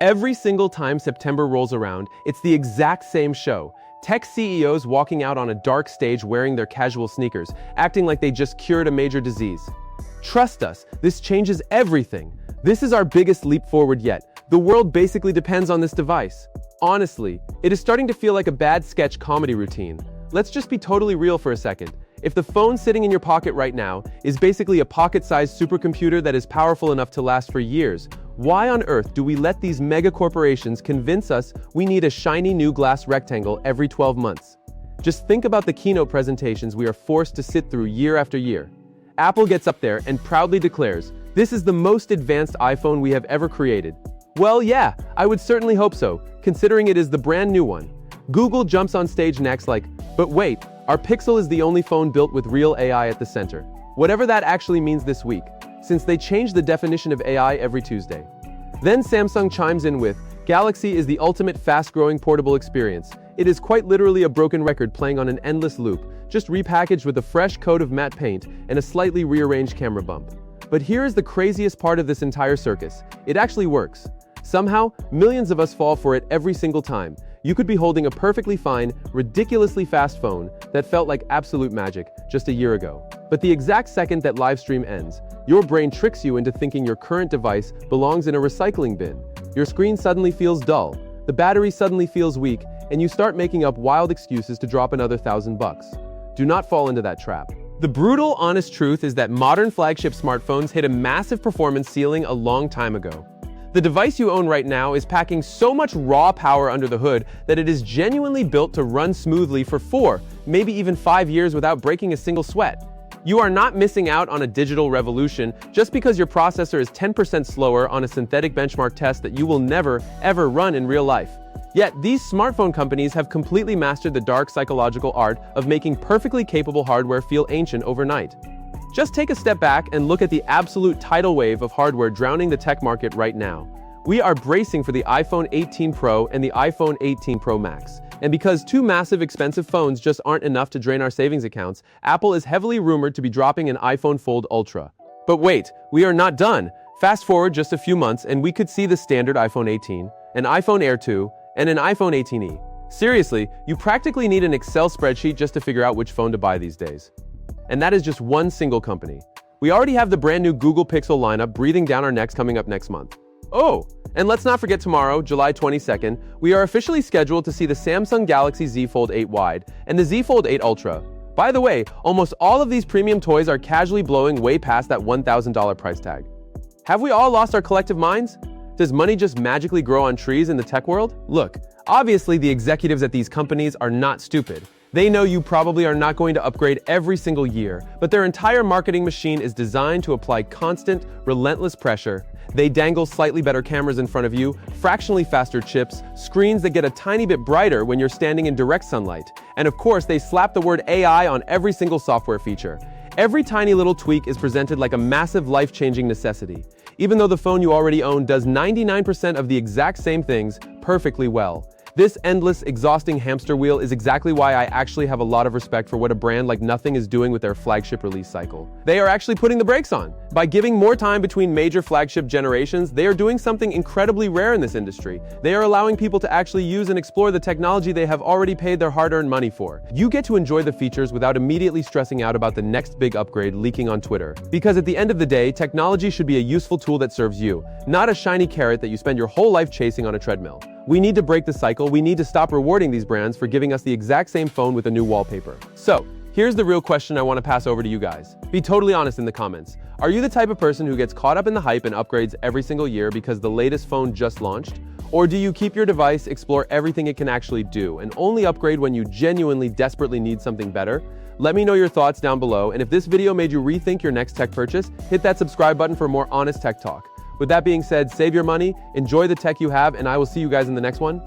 Every single time September rolls around, it's the exact same show. Tech CEOs walking out on a dark stage wearing their casual sneakers, acting like they just cured a major disease. Trust us, this changes everything. This is our biggest leap forward yet. The world basically depends on this device. Honestly, it is starting to feel like a bad sketch comedy routine. Let's just be totally real for a second. If the phone sitting in your pocket right now is basically a pocket-sized supercomputer that is powerful enough to last for years, why on earth do we let these mega corporations convince us we need a shiny new glass rectangle every 12 months? Just think about the keynote presentations we are forced to sit through year after year. Apple gets up there and proudly declares, "This is the most advanced iPhone we have ever created." Well, yeah, I would certainly hope so, considering it is the brand new one. Google jumps on stage next like, "But wait, our Pixel is the only phone built with real AI at the center." Whatever that actually means this week, since they change the definition of AI every Tuesday. Then Samsung chimes in with, "Galaxy is the ultimate fast-growing portable experience. It is quite literally a broken record playing on an endless loop, just repackaged with a fresh coat of matte paint and a slightly rearranged camera bump." But here is the craziest part of this entire circus. It actually works. Somehow, millions of us fall for it every single time. You could be holding a perfectly fine, ridiculously fast phone that felt like absolute magic just a year ago. But the exact second that live stream ends, your brain tricks you into thinking your current device belongs in a recycling bin. Your screen suddenly feels dull, the battery suddenly feels weak, and you start making up wild excuses to drop another $1,000. Do not fall into that trap. The brutal, honest truth is that modern flagship smartphones hit a massive performance ceiling a long time ago. The device you own right now is packing so much raw power under the hood that it is genuinely built to run smoothly for 4, maybe even 5 years without breaking a single sweat. You are not missing out on a digital revolution just because your processor is 10% slower on a synthetic benchmark test that you will never, ever run in real life. Yet, these smartphone companies have completely mastered the dark psychological art of making perfectly capable hardware feel ancient overnight. Just take a step back and look at the absolute tidal wave of hardware drowning the tech market right now. We are bracing for the iPhone 18 Pro and the iPhone 18 Pro Max. And because two massive expensive phones just aren't enough to drain our savings accounts, Apple is heavily rumored to be dropping an iPhone Fold Ultra. But wait, we are not done. Fast forward just a few months and we could see the standard iPhone 18, an iPhone Air 2, and an iPhone 18e. Seriously, you practically need an Excel spreadsheet just to figure out which phone to buy these days. And that is just one single company. We already have the brand new Google Pixel lineup breathing down our necks coming up next month. Oh, and let's not forget tomorrow, July 22nd, we are officially scheduled to see the Samsung Galaxy Z Fold 8 Wide and the Z Fold 8 Ultra. By the way, almost all of these premium toys are casually blowing way past that $1,000 price tag. Have we all lost our collective minds? Does money just magically grow on trees in the tech world? Look, obviously the executives at these companies are not stupid. They know you probably are not going to upgrade every single year, but their entire marketing machine is designed to apply constant, relentless pressure. They dangle slightly better cameras in front of you, fractionally faster chips, screens that get a tiny bit brighter when you're standing in direct sunlight. And of course, they slap the word AI on every single software feature. Every tiny little tweak is presented like a massive life-changing necessity, even though the phone you already own does 99% of the exact same things perfectly well. This endless, exhausting hamster wheel is exactly why I actually have a lot of respect for what a brand like Nothing is doing with their flagship release cycle. They are actually putting the brakes on. By giving more time between major flagship generations, they are doing something incredibly rare in this industry. They are allowing people to actually use and explore the technology they have already paid their hard-earned money for. You get to enjoy the features without immediately stressing out about the next big upgrade leaking on Twitter. Because at the end of the day, technology should be a useful tool that serves you, not a shiny carrot that you spend your whole life chasing on a treadmill. We need to break the cycle. We need to stop rewarding these brands for giving us the exact same phone with a new wallpaper. So, here's the real question I want to pass over to you guys. Be totally honest in the comments. Are you the type of person who gets caught up in the hype and upgrades every single year because the latest phone just launched? Or do you keep your device, explore everything it can actually do, and only upgrade when you genuinely, desperately need something better? Let me know your thoughts down below, and if this video made you rethink your next tech purchase, hit that subscribe button for more honest tech talk. With that being said, save your money, enjoy the tech you have, and I will see you guys in the next one.